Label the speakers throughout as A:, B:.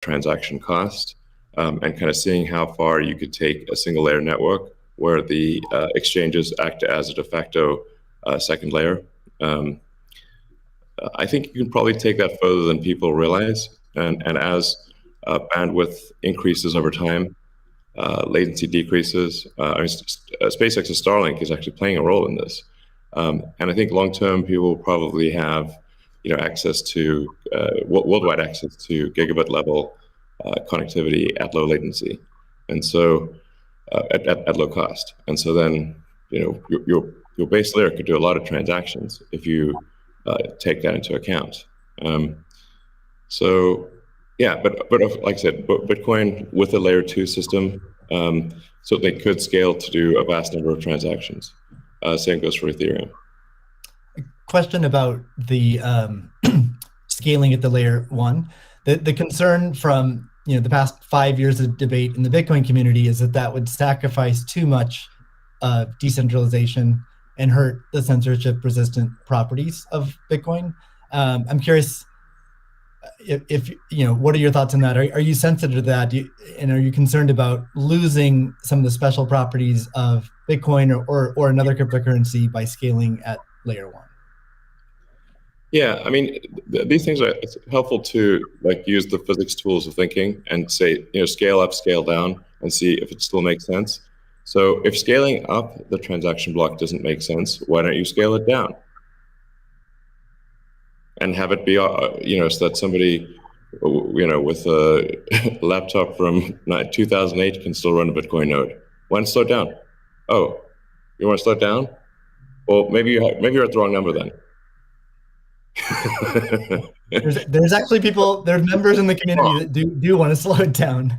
A: transaction cost, and kind of seeing how far you could take a single layer network where the exchanges act as a de facto second layer. I think you can probably take that further than people realize. And as bandwidth increases over time, latency decreases. SpaceX's Starlink is actually playing a role in this. And I think long-term, people will probably have access to worldwide access to gigabit level connectivity at low latency, and so at low cost. And so then your base layer could do a lot of transactions if you take that into account. So yeah, but like I said, Bitcoin with a layer 2 system certainly could scale to do a vast number of transactions. Same goes for Ethereum.
B: Question about the scaling at the layer 1. The concern from the past 5 years of debate in the Bitcoin community is that would sacrifice too much decentralization and hurt the censorship-resistant properties of Bitcoin. I'm curious if what are your thoughts on that? Are you sensitive to that? And are you concerned about losing some of the special properties of Bitcoin or another cryptocurrency by scaling at layer 1?
A: Yeah, I mean, these things it's helpful to use the physics tools of thinking and say, scale up, scale down, and see if it still makes sense. So if scaling up the transaction block doesn't make sense, why don't you scale it down? And have it be, so that somebody, with a laptop from 2008 can still run a Bitcoin node. Why not slow it down? Oh, you want to slow it down? Well, maybe you're at the wrong number then.
B: there's actually there's members in the community that do want to slow it down,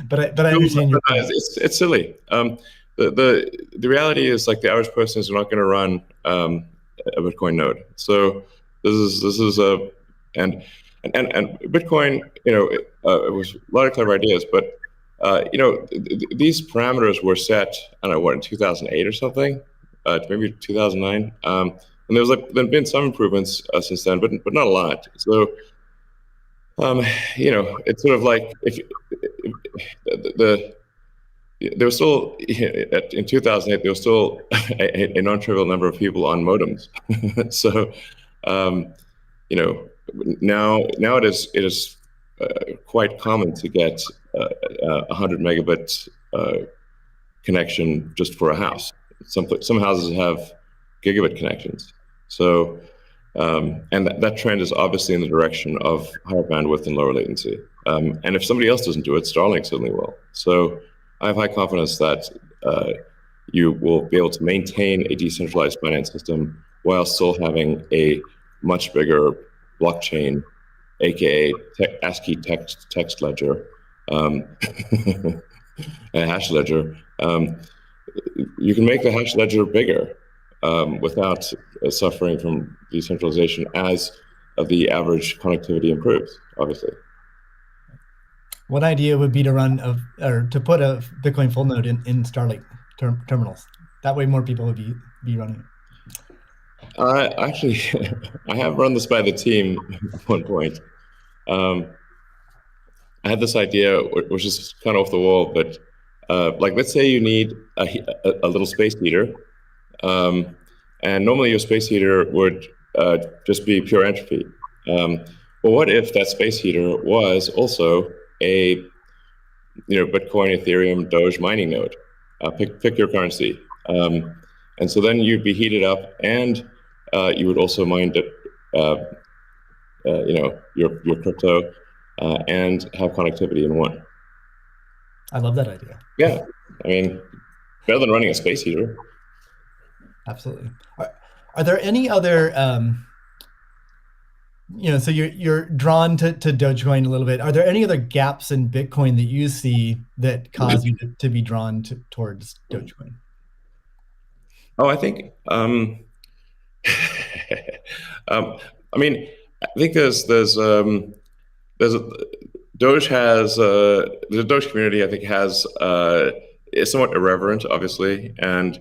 B: but I understand your point.
A: It's silly. The reality is the average person is not going to run a Bitcoin node. So this is and Bitcoin, it was a lot of clever ideas, but these parameters were set, I don't know, in 2008 or something, maybe 2009. And there's been some improvements since then, but not a lot. So, it's sort of like there was still in 2008 there was still a non-trivial number of people on modems. So, now it is quite common to get 100 megabit connection just for a house. Some houses have gigabit connections. So, and that trend is obviously in the direction of higher bandwidth and lower latency. And if somebody else doesn't do it, Starlink certainly will. So I have high confidence that you will be able to maintain a decentralized finance system while still having a much bigger blockchain, aka ASCII text ledger, a hash ledger. You can make the hash ledger bigger without suffering from decentralization as the average connectivity improves, obviously.
B: One idea would be to to put a Bitcoin full node in Starlink terminals. That way more people would be running it.
A: Actually, I have run this by the team at one point. I had this idea, which is kind of off the wall, but let's say you need a little space heater, and normally your space heater would just be pure entropy. Well, what if that space heater was also a Bitcoin, Ethereum, Doge mining node? Pick your currency, and so then you'd be heated up, and you would also mine your crypto and have connectivity in one.
B: I love that idea.
A: Yeah, I mean, better than running a space heater.
B: Absolutely. Are there any other, so you're drawn to Dogecoin a little bit. Are there any other gaps in Bitcoin that you see that cause you to be drawn towards Dogecoin?
A: Oh, I think, I mean, I think there's Doge has the Doge community, I think, is somewhat irreverent, obviously, and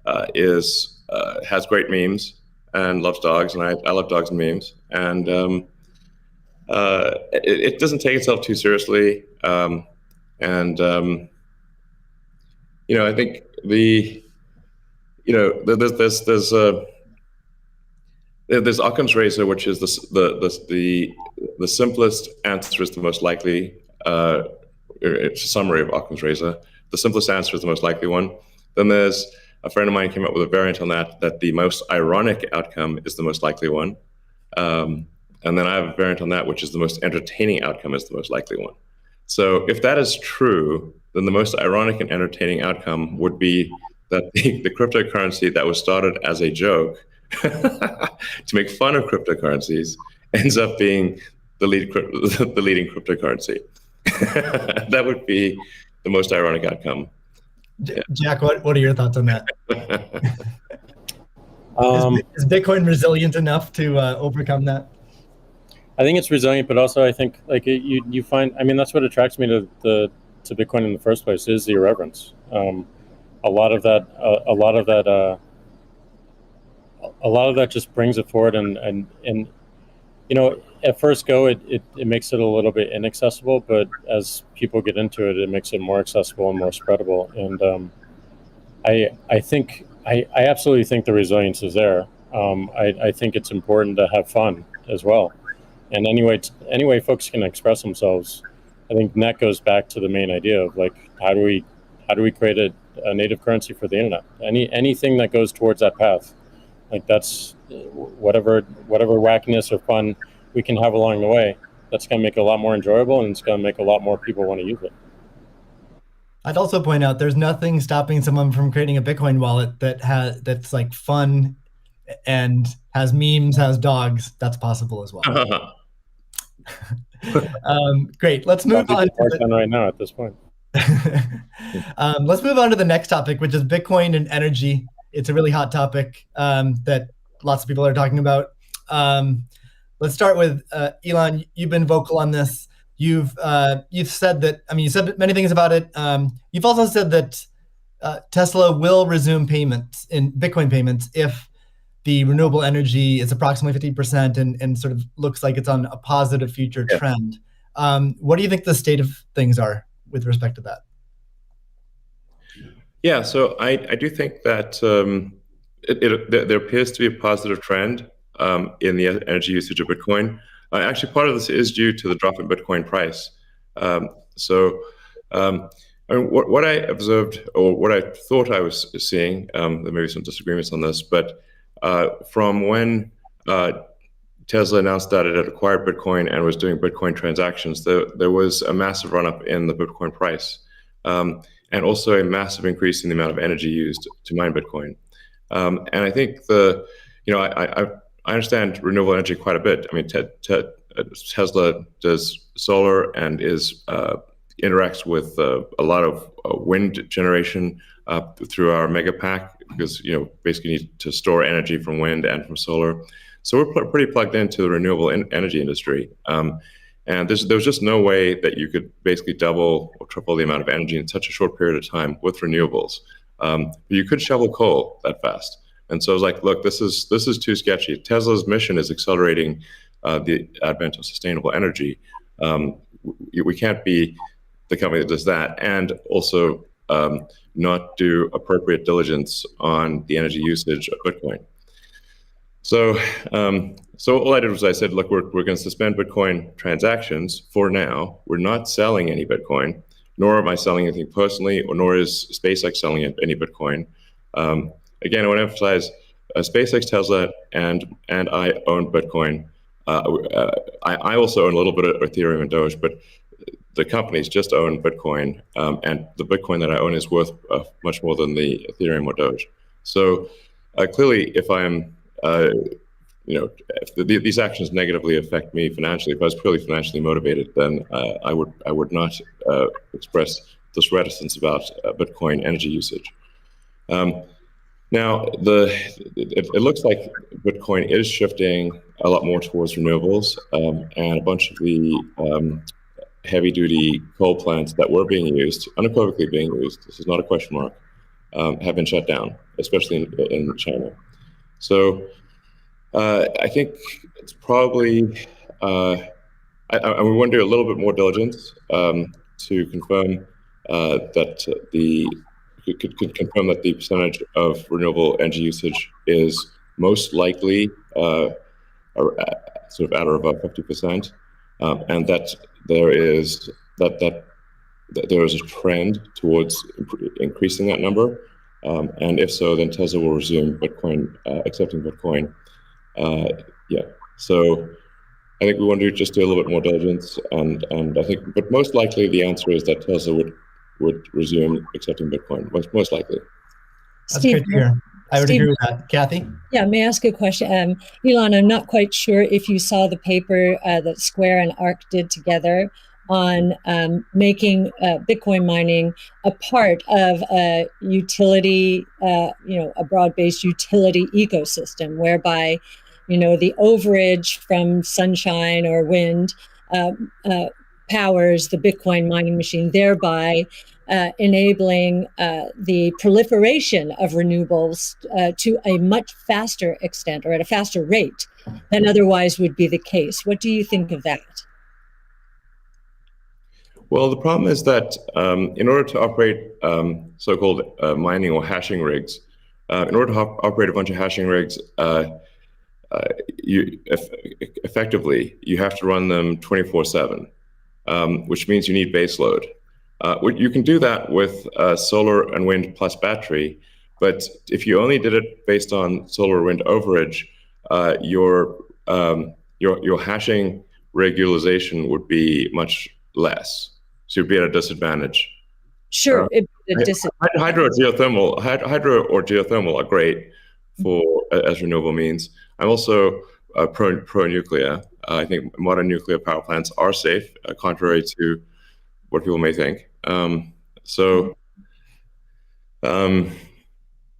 A: has great memes and loves dogs, and I love dogs and memes, and it doesn't take itself too seriously, and I think there's Occam's razor, which is the simplest answer is the most likely. It's a summary of Occam's razor. The simplest answer is the most likely one. Then there's a friend of mine came up with a variant on that the most ironic outcome is the most likely one. And then I have a variant on that, which is the most entertaining outcome is the most likely one. So if that is true, then the most ironic and entertaining outcome would be that the cryptocurrency that was started as a joke to make fun of cryptocurrencies ends up being the leading cryptocurrency. That would be the most ironic outcome.
B: Jack, what are your thoughts on that? Is Bitcoin resilient enough to overcome that?
C: I think it's resilient, but also I think like you find, I mean, that's what attracts me to Bitcoin in the first place is the irreverence. A lot of that just brings it forward, and at first go it makes it a little bit inaccessible, but as people get into it, it makes it more accessible and more spreadable. And I absolutely think the resilience is there. I think it's important to have fun as well. And anyway folks can express themselves. I think that goes back to the main idea of like how do we create a native currency for the internet? Anything that goes towards that path, like that's whatever wackiness or fun we can have along the way. That's going to make it a lot more enjoyable, and it's going to make a lot more people want to use it.
B: I'd also point out there's nothing stopping someone from creating a Bitcoin wallet that's like fun and has memes, has dogs. That's possible as well. Great. Let's move on.
C: Right now at this point.
B: Let's move on to the next topic, which is Bitcoin and energy. It's a really hot topic that lots of people are talking about. Let's start with Elon. You've been vocal on this. You've said that. I mean, you said many things about it. You've also said that Tesla will resume payments in Bitcoin payments if the renewable energy is approximately 50% and sort of looks like it's on a positive future trend. What do you think the state of things are with respect to that?
A: Yeah, so I do think that there appears to be a positive trend in the energy usage of Bitcoin. Actually, part of this is due to the drop in Bitcoin price. I mean, what I observed, or what I thought I was seeing, there may be some disagreements on this, but from when Tesla announced that it had acquired Bitcoin and was doing Bitcoin transactions, there was a massive run-up in the Bitcoin price, and also a massive increase in the amount of energy used to mine Bitcoin. And I think I understand renewable energy quite a bit. I mean, Tesla does solar and interacts with a lot of wind generation through our mega pack, because basically need to store energy from wind and from solar. So we're pretty plugged into the renewable energy industry. And there's just no way that you could basically double or triple the amount of energy in such a short period of time with renewables. You could shovel coal that fast. And so I was like, look, this is too sketchy. Tesla's mission is accelerating the advent of sustainable energy. We can't be the company that does that and also not do appropriate diligence on the energy usage of Bitcoin. So all I did was I said, look, we're going to suspend Bitcoin transactions for now. We're not selling any Bitcoin, nor am I selling anything personally, nor is SpaceX selling any Bitcoin. Again, I want to emphasize SpaceX, Tesla, and I own Bitcoin. I also own a little bit of Ethereum and Doge, but the companies just own Bitcoin, and the Bitcoin that I own is worth much more than the Ethereum or Doge. So clearly, if I'm if these actions negatively affect me financially, if I was purely financially motivated, then I would not express this reticence about Bitcoin energy usage. Now, it looks like Bitcoin is shifting a lot more towards renewables, and a bunch of the heavy-duty coal plants that were being used, unequivocally being used, this is not a question mark, have been shut down, especially in China. So I think it's probably and we want to do a little bit more diligence to confirm could confirm that the percentage of renewable energy usage is most likely sort of at or above 50%, and that there is there is a trend towards increasing that number. And if so, then Tesla will resume Bitcoin, accepting Bitcoin. Yeah. So I think we want to just do a little bit more diligence, and I think, but most likely the answer is that Tesla would resume accepting Bitcoin. Most likely.
B: That's great to hear. I would agree with that. Kathy?
D: Yeah, may I ask a question? Elon, I'm not quite sure if you saw the paper that Square and ARK did together on making Bitcoin mining a part of a utility, a broad-based utility ecosystem, whereby, the overage from sunshine or wind powers the Bitcoin mining machine, thereby enabling the proliferation of renewables to a much faster extent, or at a faster rate than otherwise would be the case. What do you think of that?
A: Well, the problem is that in order to operate so-called mining or hashing rigs, in order to operate a bunch of hashing rigs, effectively, you have to run them 24/7, which means you need base load. You can do that with solar and wind plus battery, but if you only did it based on solar wind overage, your hashing rig utilization would be much less. So you'd be at a disadvantage.
D: Sure,
A: hydro or geothermal are great as renewable means. I'm also pro nuclear. I think modern nuclear power plants are safe, contrary to what people may think. I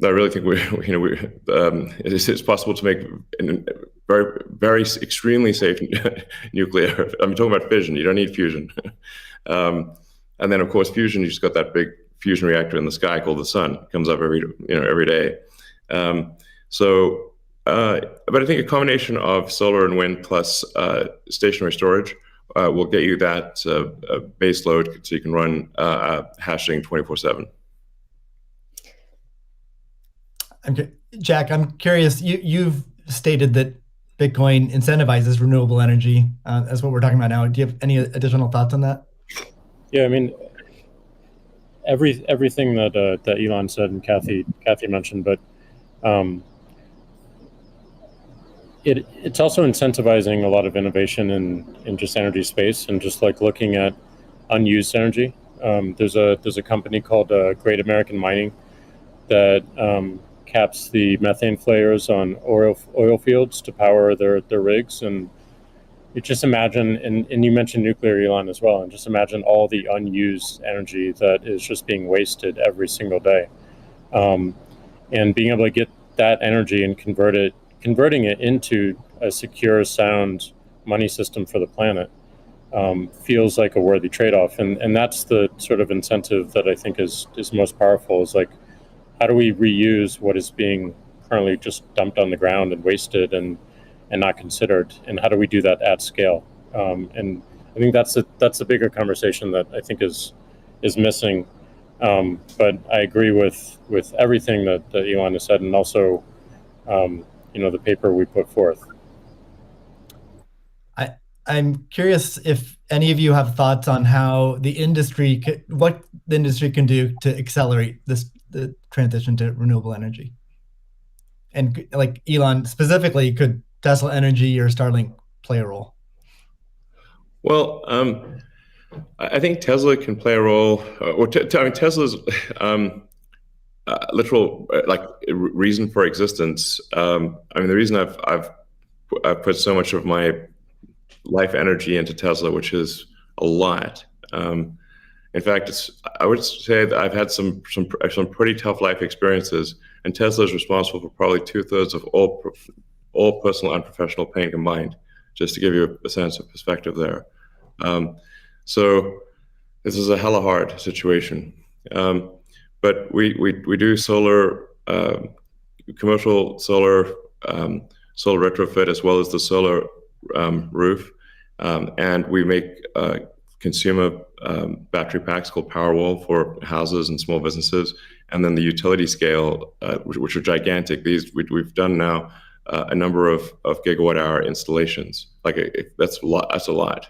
A: really think it's possible to make very, very extremely safe nuclear. I'm talking about fission. You don't need fusion. And then, of course, fusion. You just got that big fusion reactor in the sky called the sun. It comes up every day. But I think a combination of solar and wind plus stationary storage will get you that base load, so you can run hashing 24/7.
B: Jack, I'm curious. You've stated that Bitcoin incentivizes renewable energy. That's what we're talking about now. Do you have any additional thoughts on that?
C: Yeah, I mean, everything that Elon said and Kathy mentioned, but it's also incentivizing a lot of innovation in just energy space, and just like looking at unused energy. There's a company called Great American Mining that caps the methane flares on oil fields to power their rigs. And you just imagine, and you mentioned nuclear, Elon, as well, and just imagine all the unused energy that is just being wasted every single day. And being able to get that energy and converting it into a secure, sound money system for the planet feels like a worthy trade-off. And that's the sort of incentive that I think is most powerful, is like, how do we reuse what is being currently just dumped on the ground and wasted and not considered, and how do we do that at scale? And I think that's a bigger conversation that I think is missing. But I agree with everything that Elon has said, and also the paper we put forth.
B: I'm curious if any of you have thoughts on how what the industry can do to accelerate the transition to renewable energy. And like Elon specifically, could Tesla Energy or Starlink play a role?
A: Well, I think Tesla can play a role. Tesla's literal reason for existence. The reason I've put so much of my life energy into Tesla, which is a lot. In fact, I would say that I've had some pretty tough life experiences, and Tesla is responsible for probably 2/3 of all personal and professional pain combined. Just to give you a sense of perspective there. So this is a hella hard situation. But we do solar, commercial solar retrofit, as well as the solar roof. And we make consumer battery packs called Powerwall for houses and small businesses, and then the utility scale, which are gigantic. These we've done now a number of gigawatt hour installations. That's a lot. That's a lot.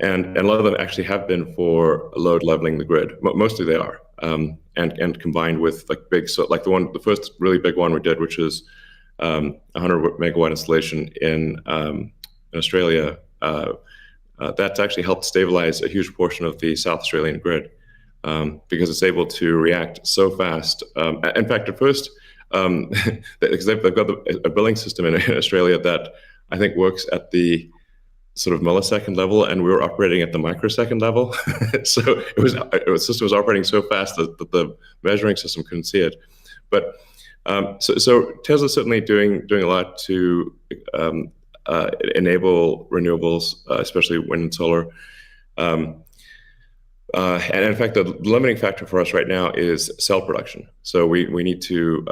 A: And a lot of them actually have been for load leveling the grid. Mostly they are, and combined with the first really big one we did, which is 100 megawatt installation in Australia. That's actually helped stabilize a huge portion of the South Australian grid, because it's able to react so fast. In fact, at first, because they've got a billing system in Australia that I think works at the sort of millisecond level, and we were operating at the microsecond level. So the system was operating so fast that the measuring system couldn't see it. But so Tesla's certainly doing a lot to enable renewables, especially wind and solar. And in fact, the limiting factor for us right now is cell production. So we need to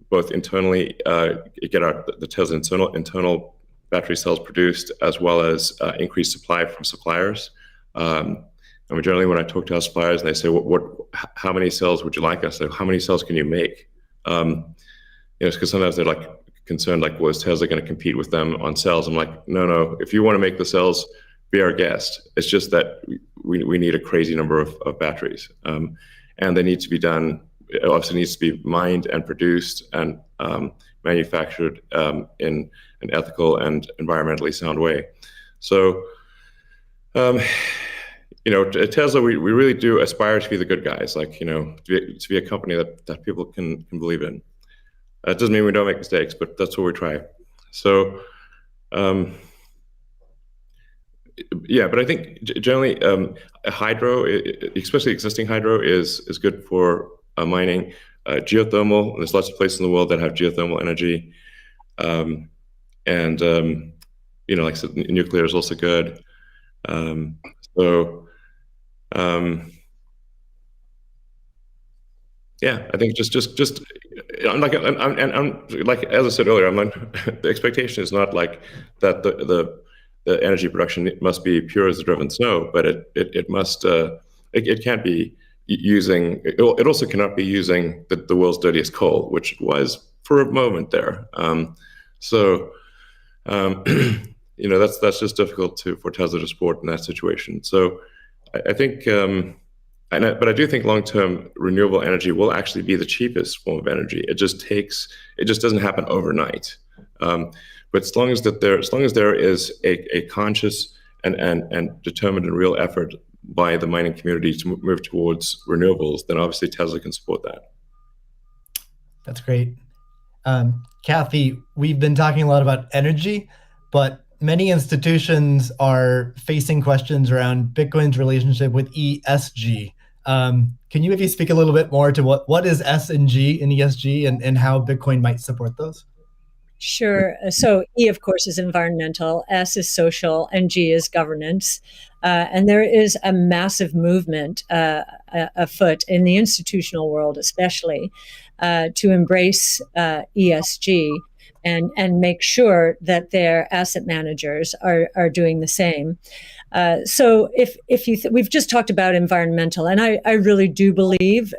A: both internally get the Tesla internal battery cells produced, as well as increase supply from suppliers. And generally, when I talk to our suppliers, and they say, how many cells would you like us? How many cells can you make? Because sometimes they're concerned, well, is Tesla going to compete with them on cells? I'm like, no. If you want to make the cells, be our guest. It's just that we need a crazy number of batteries, and they need to be done. It obviously needs to be mined and produced and manufactured in an ethical and environmentally sound way. So, at Tesla, we really do aspire to be the good guys, to be a company that people can believe in. It doesn't mean we don't make mistakes, but that's what we try. So, but I think generally hydro, especially existing hydro, is good for mining. Geothermal, there's lots of places in the world that have geothermal energy. Like I said, nuclear is also good. I think just I'm as I said earlier, the expectation is not that the energy production must be pure as the driven snow, but it must it can't be using it also cannot be using the world's dirtiest coal, which it was for a moment there. That's just difficult for Tesla to support in that situation. So I think, but I do think long-term renewable energy will actually be the cheapest form of energy. It just doesn't happen overnight. But as long as there is a conscious and determined and real effort by the mining community to move towards renewables, then obviously Tesla can support that.
B: That's great. Kathy, we've been talking a lot about energy, but many institutions are facing questions around Bitcoin's relationship with ESG. Can you maybe speak a little bit more to what is S and G in ESG and how Bitcoin might support those?
D: Sure. So E, of course, is environmental, S is social, and G is governance. And there is a massive movement afoot in the institutional world, especially, to embrace ESG and make sure that their asset managers are doing the same. So if we've just talked about environmental, and I really do believe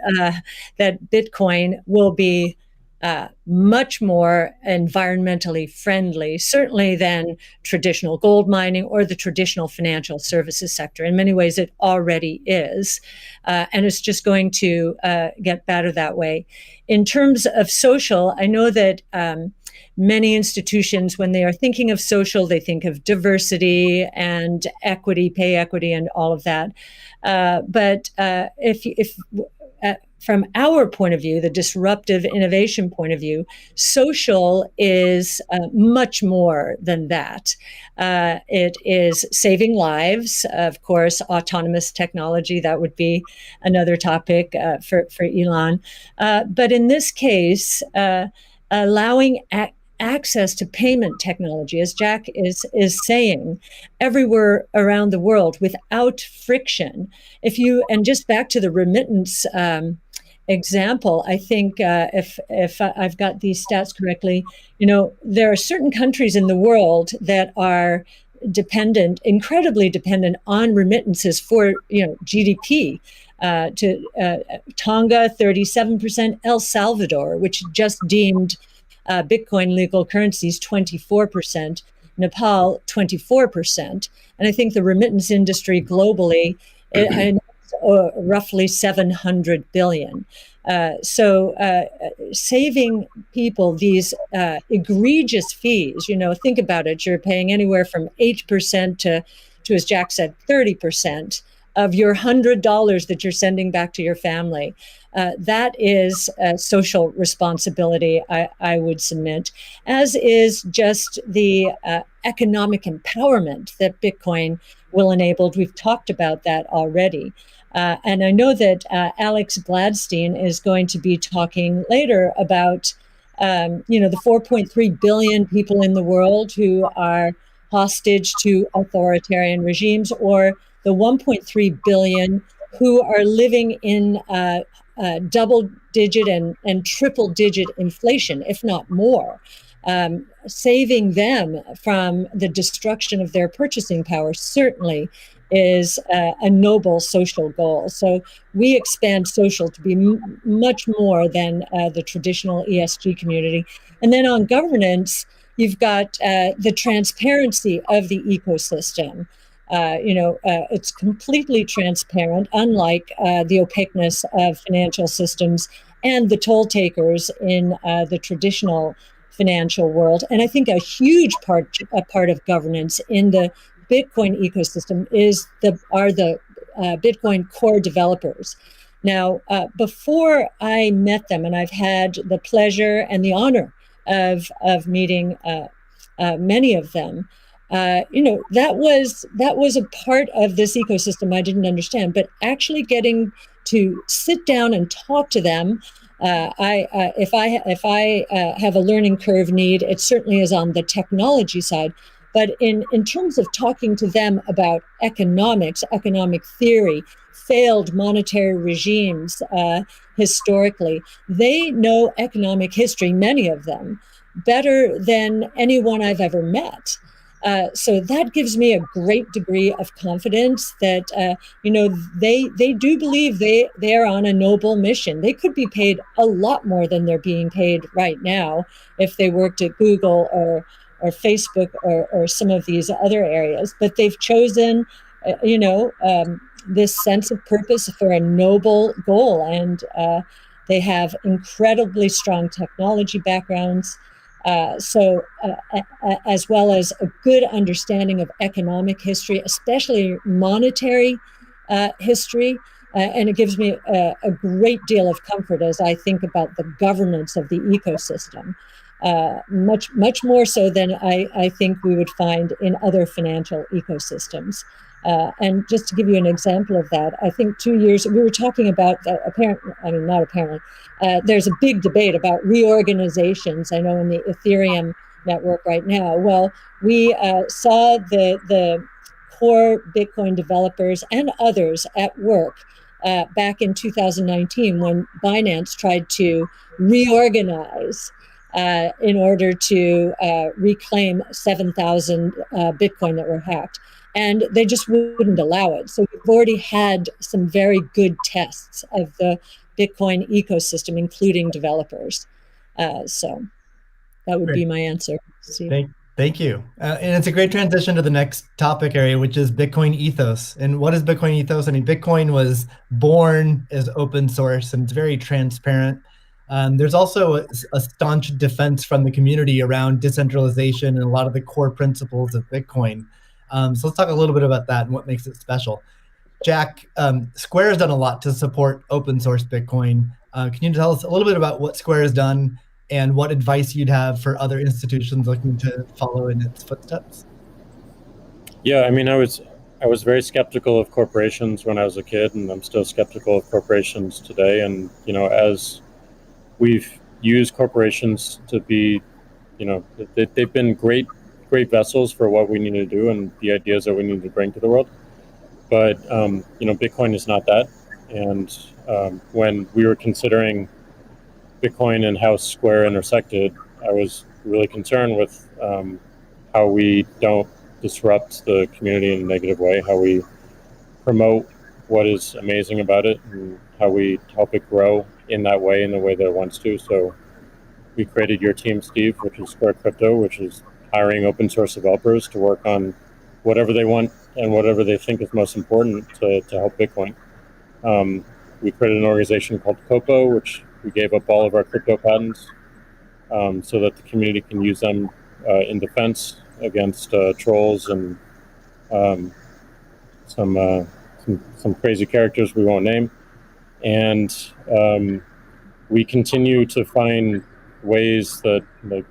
D: that Bitcoin will be much more environmentally friendly, certainly than traditional gold mining or the traditional financial services sector. In many ways, it already is. And it's just going to get better that way. In terms of social, I know that many institutions, when they are thinking of social, they think of diversity and equity, pay equity, and all of that. But from our point of view, the disruptive innovation point of view, social is much more than that. It is saving lives, of course, autonomous technology, that would be another topic for Elon. But in this case, allowing access to payment technology, as Jack is saying, everywhere around the world without friction. And just back to the remittance example, I think if I've got these stats correctly, there are certain countries in the world that are incredibly dependent on remittances for GDP. To Tonga, 37%, El Salvador, which just deemed Bitcoin legal currencies, 24%, Nepal, 24. And I think the remittance industry globally, roughly 700 billion. So saving people these egregious fees, think about it, you're paying anywhere from 8% to, as Jack said, 30% of your $100 that you're sending back to your family. That is social responsibility, I would submit, as is just the economic empowerment that Bitcoin will enable. We've talked about that already. And I know that Alex Gladstein is going to be talking later about, the 4.3 billion people in the world who are hostage to authoritarian regimes, or the 1.3 billion who are living in double-digit and triple-digit inflation, if not more. Saving them from the destruction of their purchasing power certainly is a noble social goal. So we expand social to be much more than the traditional ESG community. And then on governance, you've got the transparency of the ecosystem. It's completely transparent, unlike the opaqueness of financial systems and the toll takers in the traditional financial world. And I think a huge part of governance in the Bitcoin ecosystem are the Bitcoin core developers. Now, before I met them, and I've had the pleasure and the honor of meeting many of them, that was a part of this ecosystem I didn't understand. But actually getting to sit down and talk to them, if I have a learning curve need, it certainly is on the technology side. But in terms of talking to them about economics, economic theory, failed monetary regimes historically, they know economic history, many of them, better than anyone I've ever met. So that gives me a great degree of confidence that, they do believe they are on a noble mission. They could be paid a lot more than they're being paid right now if they worked at Google or Facebook or some of these other areas. But they've chosen, this sense of purpose for a noble goal. And they have incredibly strong technology backgrounds. As well as a good understanding of economic history, especially monetary history. And it gives me a great deal of comfort as I think about the governance of the ecosystem, much more so than I think we would find in other financial ecosystems. And just to give you an example of that, I think 2 years, we were talking about, there's a big debate about reorganizations, I know, in the Ethereum network right now. Well, we saw the core Bitcoin developers and others at work back in 2019 when Binance tried to reorganize in order to reclaim 7,000 Bitcoin that were hacked. And they just wouldn't allow it. So we've already had some very good tests of the Bitcoin ecosystem, including developers. So that would be my answer.
B: Thank you. And it's a great transition to the next topic area, which is Bitcoin ethos. And what is Bitcoin ethos? I mean, Bitcoin was born as open source and it's very transparent. There's also a staunch defense from the community around decentralization and a lot of the core principles of Bitcoin. So let's talk a little bit about that and what makes it special. Jack, Square has done a lot to support open source Bitcoin. Can you tell us a little bit about what Square has done and what advice you'd have for other institutions looking to follow in its footsteps?
C: Yeah, I mean, I was very skeptical of corporations when I was a kid, and I'm still skeptical of corporations today. And, as we've used corporations to be, they've been great vessels for what we need to do and the ideas that we need to bring to the world. But, Bitcoin is not that. And when we were considering Bitcoin and how Square intersected, I was really concerned with how we don't disrupt the community in a negative way, how we promote what is amazing about it, and how we help it grow in that way, in the way that it wants to. So we created Your Team, Steve, which is Square Crypto, which is hiring open source developers to work on whatever they want and whatever they think is most important to help Bitcoin. We created an organization called Copo, which we gave up all of our crypto patents so that the community can use them in defense against trolls and some crazy characters we won't name. And we continue to find ways that, like,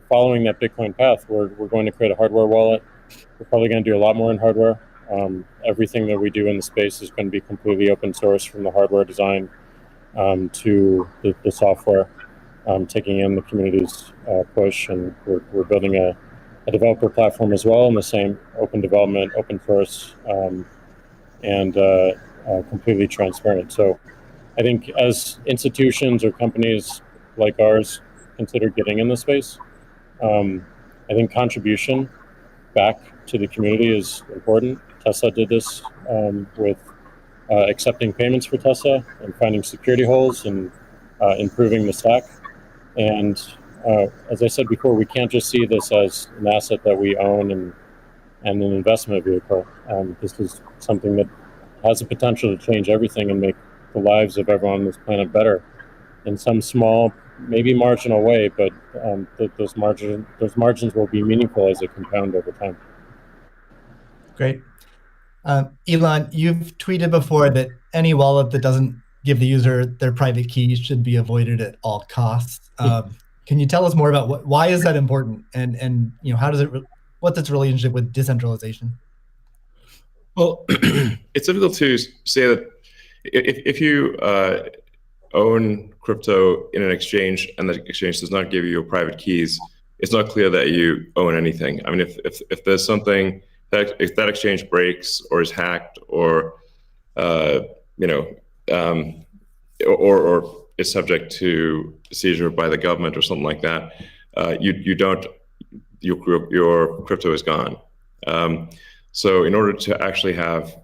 C: following that Bitcoin path, we're going to create a hardware wallet. We're probably going to do a lot more in hardware. Everything that we do in the space is going to be completely open source, from the hardware design to the software, taking in the community's push. And we're building a developer platform as well, in the same open development, open source, and completely transparent. So I think as institutions or companies like ours consider getting in the space, I think contribution back to the community is important. Tesla did this with accepting payments for Tesla and finding security holes and improving the stack. And as I said before, we can't just see this as an asset that we own and an investment vehicle. This is something that has the potential to change everything and make the lives of everyone on this planet better in some small, maybe marginal way, but those margins will be meaningful as they compound over time.
B: Great. Elon, you've tweeted before that any wallet that doesn't give the user their private keys should be avoided at all costs. Can you tell us more about why is that important, and how does what's its relationship with decentralization?
A: Well, it's difficult to say that if you own crypto in an exchange and the exchange does not give you your private keys, it's not clear that you own anything. I mean, if there's something that, if that exchange breaks or is hacked or or is subject to seizure by the government or something like that, your crypto is gone. So in order to actually have